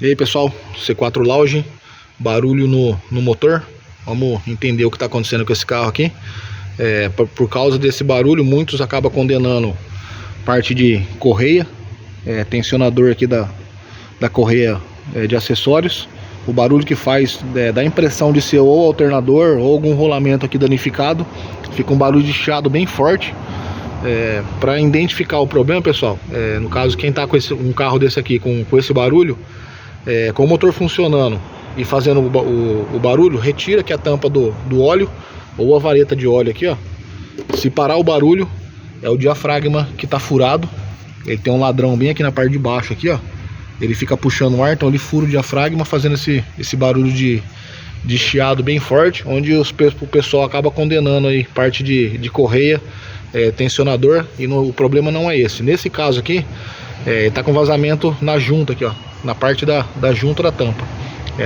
E aí pessoal, C4 Lounge, barulho no motor. Vamos entender o que está acontecendo com esse carro aqui. Por causa desse barulho, muitos acabam condenando parte de correia, tensionador aqui da correia de acessórios. O barulho que faz dá a impressão de ser ou alternador ou algum rolamento aqui danificado. Fica um barulho de chiado bem forte. Para identificar o problema, pessoal, no caso quem está com um carro desse aqui com esse barulho, com o motor funcionando e fazendo o barulho, retira aqui a tampa do óleo ou a vareta de óleo aqui, ó. Se parar o barulho, é o diafragma que está furado. Ele tem um ladrão bem aqui na parte de baixo aqui, ó. Ele fica puxando o ar, então ele fura o diafragma, fazendo esse barulho de chiado bem forte, onde o pessoal acaba condenando aí parte de correia, tensionador, e o problema não é esse. Nesse caso aqui, tá com vazamento na junta aqui, ó, na parte da junta da tampa.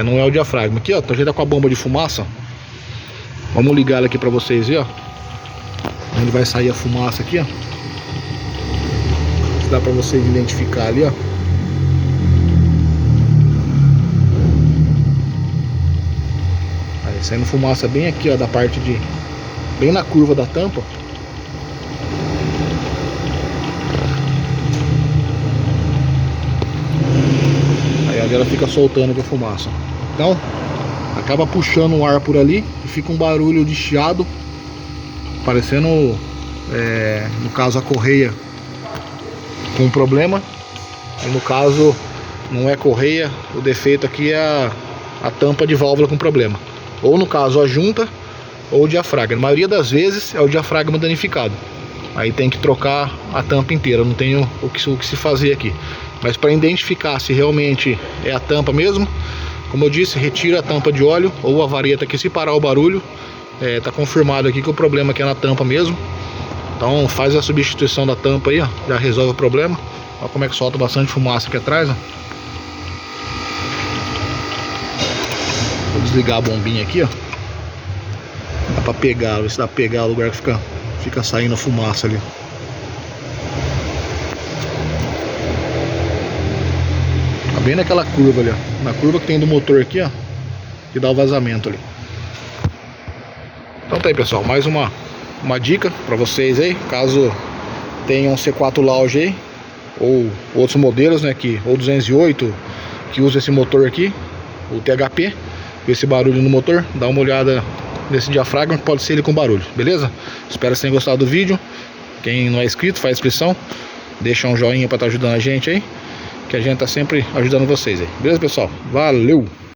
Não é o diafragma. Aqui, ó, já tá com a bomba de fumaça. Vamos ligar ela aqui pra vocês ver, ó. Onde vai sair a fumaça aqui, ó. Se dá pra vocês identificar ali, ó. Aí saindo fumaça bem aqui, ó, da parte bem na curva da tampa. Aí ela fica soltando a fumaça. Então acaba puxando o ar por ali e fica um barulho de chiado, parecendo no caso a correia com problema. E no caso não é correia, o defeito aqui é a tampa de válvula com problema, ou no caso a junta ou o diafragma. Na maioria das vezes é o diafragma danificado. Aí tem que trocar a tampa inteira, não tem o que se fazer aqui. Mas para identificar se realmente é a tampa mesmo, como eu disse, retira a tampa de óleo ou a vareta aqui. Se parar o barulho, tá confirmado aqui que o problema aqui é na tampa mesmo. Então faz a substituição da tampa aí, ó, já resolve o problema. Olha como é que solta bastante fumaça aqui atrás, ó. Vou desligar a bombinha aqui, ó. Dá pra pegar, ver se dá pra pegar o lugar que fica saindo a fumaça ali. Tá bem naquela curva ali, ó. Na curva que tem do motor aqui, ó, que dá o vazamento ali. Então tá aí, pessoal, mais uma dica pra vocês aí, caso tenham um C4 Lounge aí, ou outros modelos, né, ou 208 que usa esse motor aqui, o THP, com esse barulho no motor, dá uma olhada nesse diafragma, que pode ser ele com barulho, beleza? Espero que vocês tenham gostado do vídeo. Quem não é inscrito, faz inscrição, deixa um joinha pra estar ajudando a gente aí, que a gente tá sempre ajudando vocês aí, beleza, pessoal? Valeu!